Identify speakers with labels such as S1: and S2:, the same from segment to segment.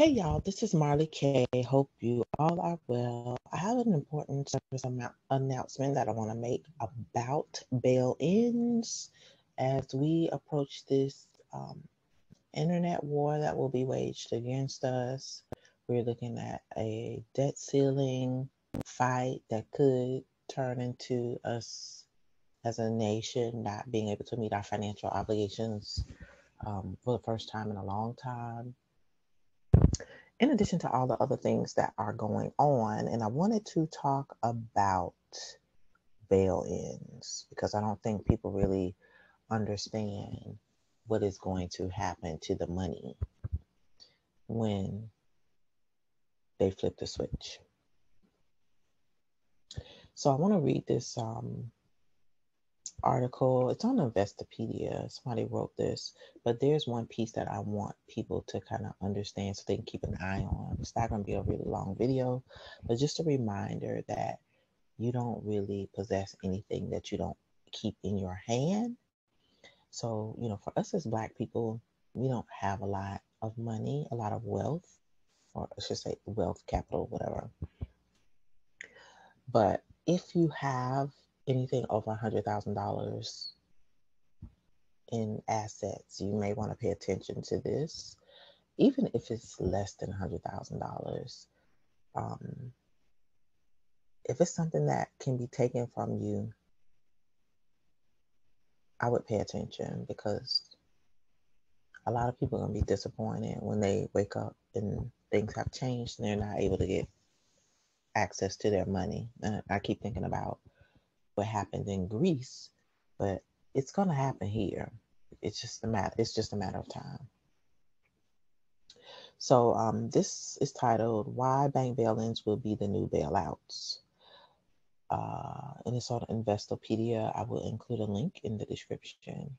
S1: Hey y'all, this is Marley K. Hope you all are well. I have an important service announcement that I want to make about bail-ins as we approach this internet war that will be waged against us. We're looking at a debt ceiling fight that could turn into us as a nation not being able to meet our financial obligations for the first time in a long time, in addition to all the other things that are going on. And I wanted to talk about bail ins because I don't think people really understand what is going to happen to the money when they flip the switch. So I want to read this article. It's on Investopedia. Somebody wrote this, but there's one piece that I want people to kind of understand so they can keep an eye on. It's not going to be a really long video, but just a reminder that you don't really possess anything that you don't keep in your hand. So, for us as Black people, we don't have a lot of money, a lot of wealth, or I should say wealth, capital, whatever. But if you have anything over $100,000 in assets, you may want to pay attention to this, even if it's less than $100,000. If it's something that can be taken from you, I would pay attention, because a lot of people are going to be disappointed when they wake up and things have changed and they're not able to get access to their money. And I keep thinking about what happened in Greece, but it's going to happen here. It's just a matter of time. So this is titled "Why Bank Bail-ins Will Be the New Bailouts." And it's on Investopedia. I will include a link in the description.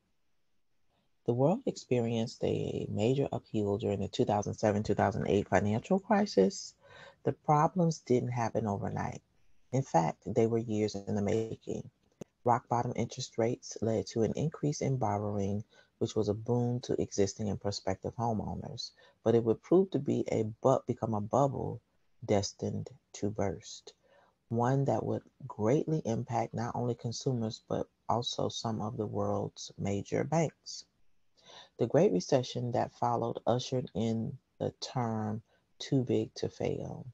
S1: The world experienced a major upheaval during the 2007-2008 financial crisis. The problems didn't happen overnight. In fact, they were years in the making. Rock bottom interest rates led to an increase in borrowing, which was a boon to existing and prospective homeowners, but it would prove to become a bubble destined to burst, one that would greatly impact not only consumers but also some of the world's major banks. The Great Recession that followed ushered in the term "too big to fail."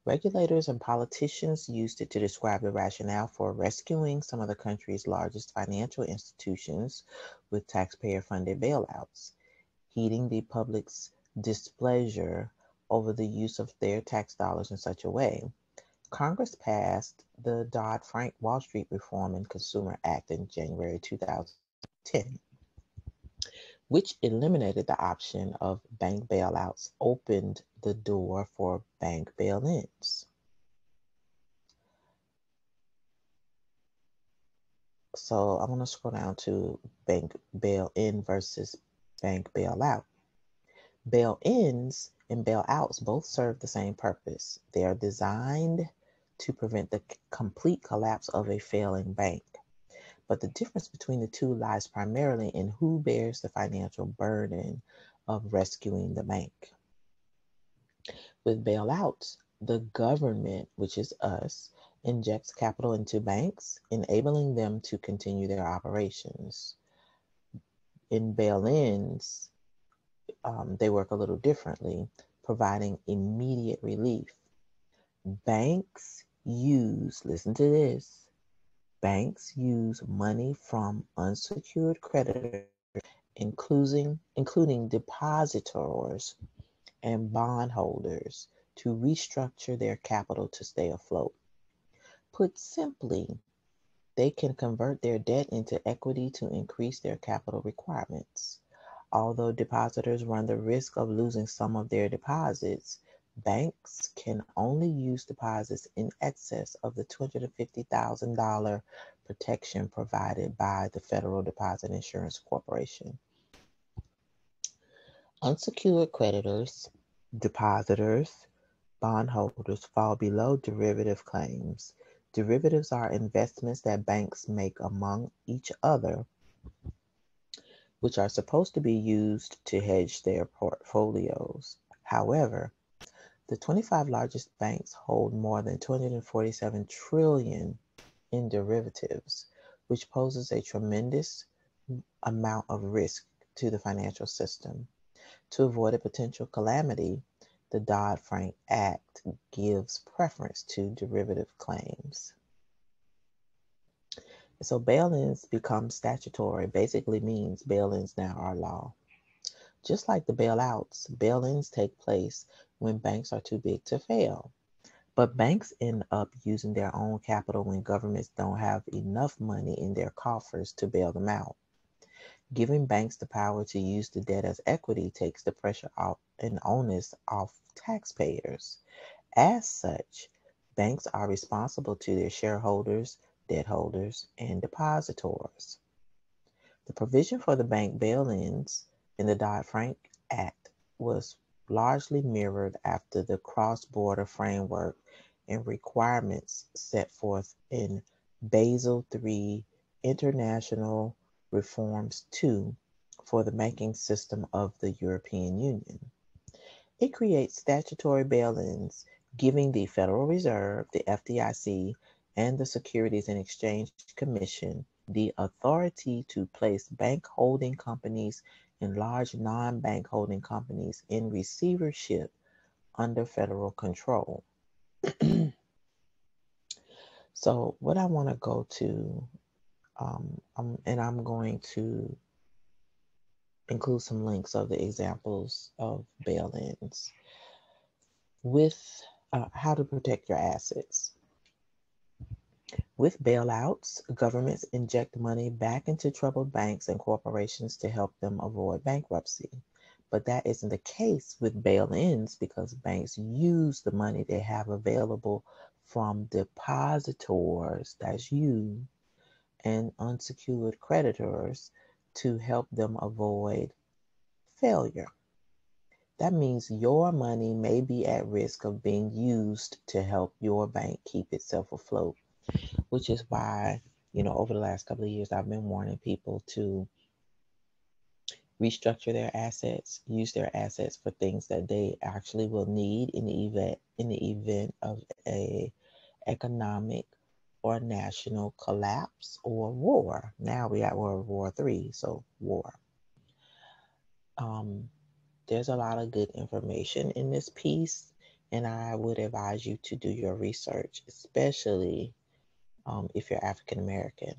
S1: Regulators and politicians used it to describe the rationale for rescuing some of the country's largest financial institutions with taxpayer-funded bailouts, heeding the public's displeasure over the use of their tax dollars in such a way. Congress passed the Dodd-Frank Wall Street Reform and Consumer Act in January 2010, which eliminated the option of bank bailouts, opened the door for bank bail-ins. So I'm going to scroll down to bank bail-in versus bank bailout. Bail-ins and bailouts both serve the same purpose. They are designed to prevent the complete collapse of a failing bank. But the difference between the two lies primarily in who bears the financial burden of rescuing the bank. With bailouts, the government, which is us, injects capital into banks, enabling them to continue their operations. In bail-ins, they work a little differently, providing immediate relief. Listen to this, banks use money from unsecured creditors, including depositors and bondholders, to restructure their capital to stay afloat. Put simply, they can convert their debt into equity to increase their capital requirements. Although depositors run the risk of losing some of their deposits, banks can only use deposits in excess of the $250,000 protection provided by the Federal Deposit Insurance Corporation. Unsecured creditors, depositors, bondholders fall below derivative claims. Derivatives are investments that banks make among each other, which are supposed to be used to hedge their portfolios. However, the 25 largest banks hold more than 247 trillion in derivatives, which poses a tremendous amount of risk to the financial system. To avoid a potential calamity, the Dodd-Frank Act gives preference to derivative claims. So bail-ins become statutory, basically means bail-ins now are law. Just like the bailouts, bail-ins take place when banks are too big to fail. But banks end up using their own capital when governments don't have enough money in their coffers to bail them out. Giving banks the power to use the debt as equity takes the pressure off and onus off taxpayers. As such, banks are responsible to their shareholders, debt holders, and depositors. The provision for the bank bail-ins in the Dodd-Frank Act was largely mirrored after the cross-border framework and requirements set forth in Basel III International Reforms II for the banking system of the European Union. It creates statutory bail-ins, giving the Federal Reserve, the FDIC, and the Securities and Exchange Commission the authority to place bank holding companies and large non-bank holding companies in receivership under federal control. So what I want to go to, and I'm going to include some links of the examples of bail-ins with how to protect your assets. With bailouts, governments inject money back into troubled banks and corporations to help them avoid bankruptcy. But that isn't the case with bail-ins because banks use the money they have available from depositors, that's you, and unsecured creditors to help them avoid failure. That means your money may be at risk of being used to help your bank keep itself afloat, which is why, over the last couple of years, I've been warning people to restructure their assets, use their assets for things that they actually will need in the event of a economic or national collapse or war. Now we got World War III, so war. There's a lot of good information in this piece, and I would advise you to do your research, especially if you're African American.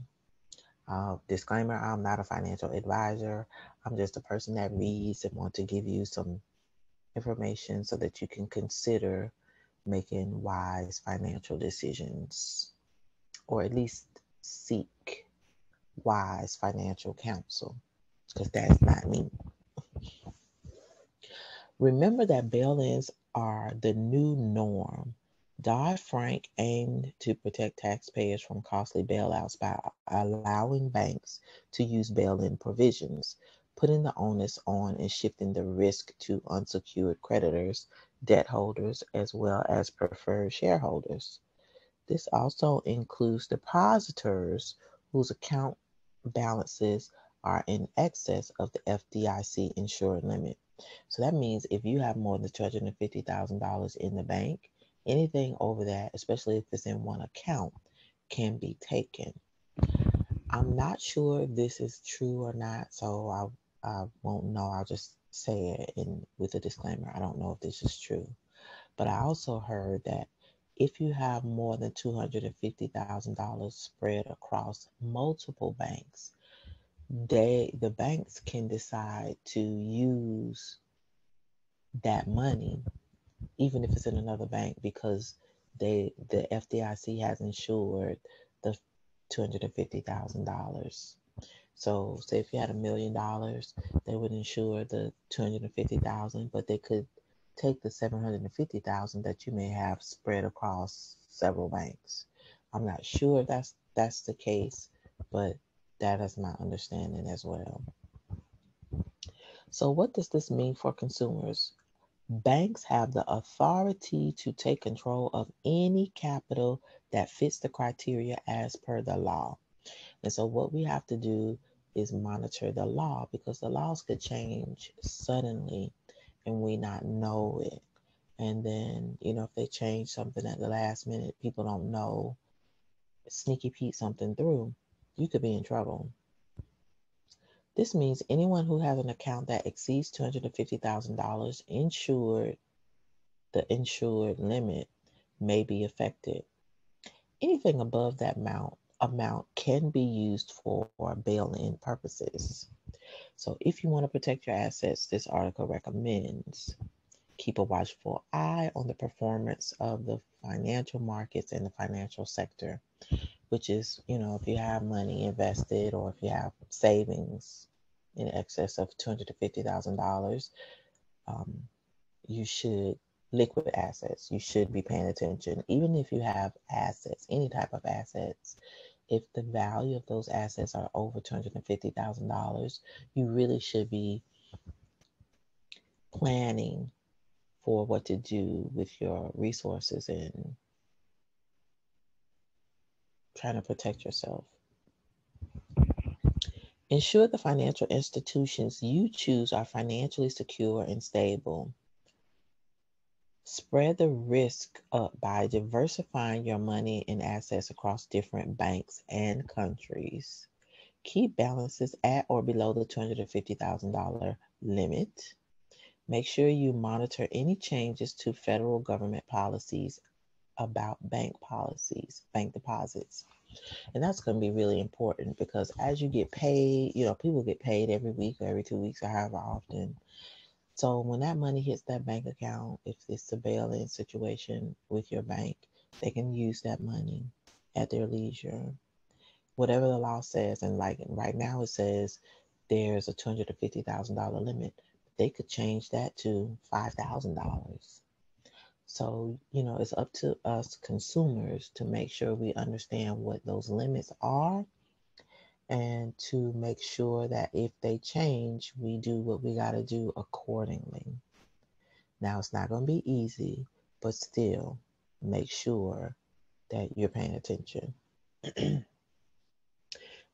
S1: Disclaimer, I'm not a financial advisor. I'm just a person that reads and want to give you some information so that you can consider making wise financial decisions, or at least seek wise financial counsel, because that's not me. Remember that bail-ins are the new norm. Dodd-Frank aimed to protect taxpayers from costly bailouts by allowing banks to use bail-in provisions, putting the onus on and shifting the risk to unsecured creditors, debt holders, as well as preferred shareholders. This also includes depositors whose account balances are in excess of the FDIC insured limit. So that means if you have more than $250,000 in the bank, anything over that, especially if it's in one account, can be taken. I'm not sure if this is true or not, so I won't know. I'll just say it with a disclaimer. I don't know if this is true. But I also heard that if you have more than $250,000 spread across multiple banks, the banks can decide to use that money, even if it's in another bank, because the FDIC has insured the $250,000. So say if you had $1 million, they would insure the 250,000, but they could take the 750,000 that you may have spread across several banks. I'm not sure if that's the case, but that is my understanding as well. So what does this mean for consumers? Banks have the authority to take control of any capital that fits the criteria as per the law. And so what we have to do is monitor the law, because the laws could change suddenly and we not know it. And then, if they change something at the last minute, people don't know, sneaky Pete something through, you could be in trouble. This means anyone who has an account that exceeds $250,000 insured, the insured limit may be affected. Anything above that amount can be used for bail-in purposes. So if you want to protect your assets, this article recommends keep a watchful eye on the performance of the financial markets and the financial sector, which is, if you have money invested or if you have savings in excess of $250,000, you should, liquid assets, you should be paying attention. Even if you have assets, any type of assets, if the value of those assets are over $250,000, you really should be planning for what to do with your resources and trying to protect yourself. Ensure the financial institutions you choose are financially secure and stable. Spread the risk up by diversifying your money and assets across different banks and countries. Keep balances at or below the $250,000 limit. Make sure you monitor any changes to federal government policies about bank deposits. And that's going to be really important because as you get paid, people get paid every week or every 2 weeks or however often. So when that money hits that bank account, if it's a bail-in situation with your bank, they can use that money at their leisure. Whatever the law says, and like right now it says there's a $250,000 limit. They could change that to $5,000. So, it's up to us consumers to make sure we understand what those limits are and to make sure that if they change, we do what we got to do accordingly. Now, it's not going to be easy, but still make sure that you're paying attention.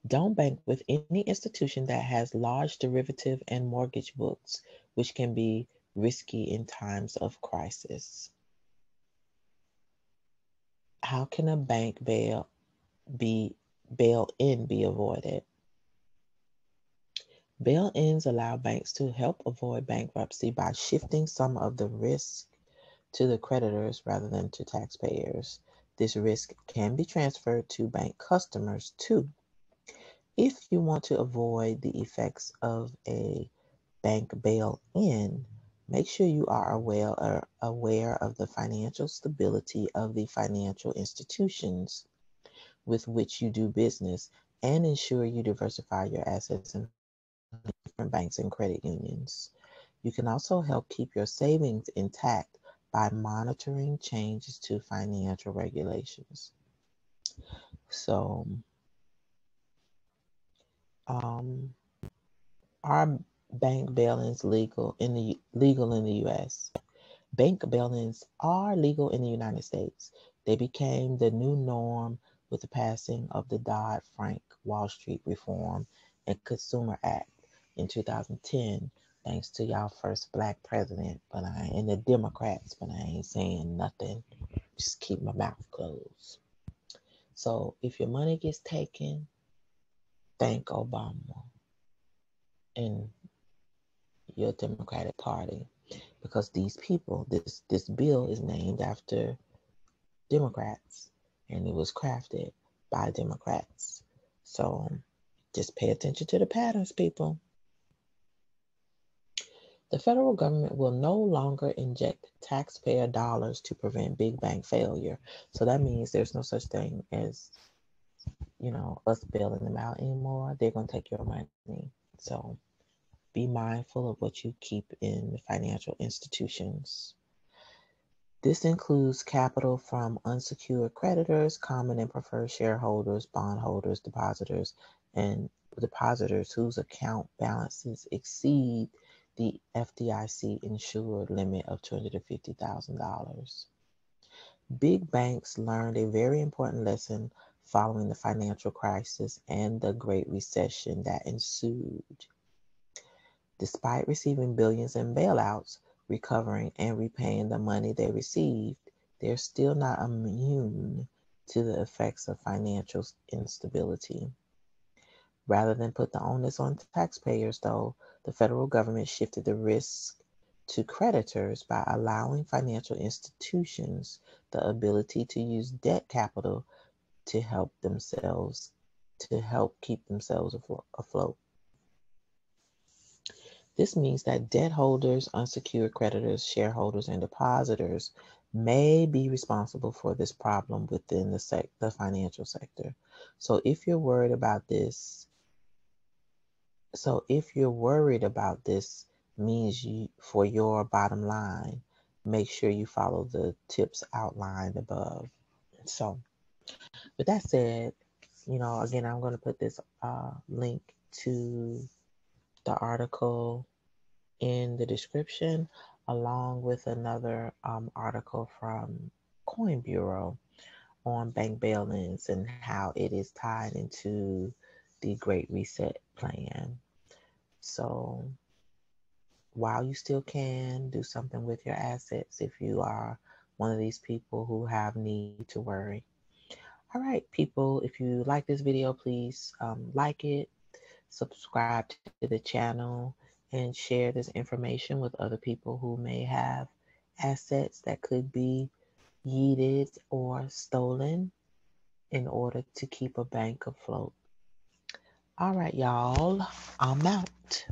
S1: Don't bank with any institution that has large derivative and mortgage books, which can be risky in times of crisis. How can a bank bail-in be avoided? Bail-ins allow banks to help avoid bankruptcy by shifting some of the risk to the creditors rather than to taxpayers. This risk can be transferred to bank customers too. If you want to avoid the effects of a bank bail-in, make sure you are aware of the financial stability of the financial institutions with which you do business and ensure you diversify your assets in different banks and credit unions. You can also help keep your savings intact by monitoring changes to financial regulations. So, are bank bail-ins legal in the U.S.? Bank bail-ins are legal in the United States. They became the new norm with the passing of the Dodd-Frank Wall Street Reform and Consumer Act in 2010, thanks to y'all first black president, and the Democrats, but I ain't saying nothing. Just keep my mouth closed. So if your money gets taken, thank Obama and your Democratic Party, because these people, this bill is named after Democrats and it was crafted by Democrats. So just pay attention to the patterns, people. The federal government will no longer inject taxpayer dollars to prevent big bank failure. So that means there's no such thing as, us bailing them out anymore. They're going to take your money. So be mindful of what you keep in the financial institutions. This includes capital from unsecured creditors, common and preferred shareholders, bondholders, and depositors whose account balances exceed the FDIC insured limit of $250,000. Big banks learned a very important lesson following the financial crisis and the Great Recession that ensued. Despite receiving billions in bailouts, recovering and repaying the money they received, they're still not immune to the effects of financial instability. Rather than put the onus on taxpayers, though, the federal government shifted the risk to creditors by allowing financial institutions the ability to use debt capital to help keep themselves afloat. This means that debt holders, unsecured creditors, shareholders, and depositors may be responsible for this problem within the financial sector. So if you're worried about this, means you for your bottom line, make sure you follow the tips outlined above. So with that said, again, I'm going to put this link to the article in the description, along with another article from Coin Bureau on bank bail-ins and how it is tied into the Great Reset plan. So while you still can, do something with your assets if you are one of these people who have need to worry. All right, people, if you like this video, please like it, subscribe to the channel, and share this information with other people who may have assets that could be yeeted or stolen in order to keep a bank afloat. All right, y'all, I'm out.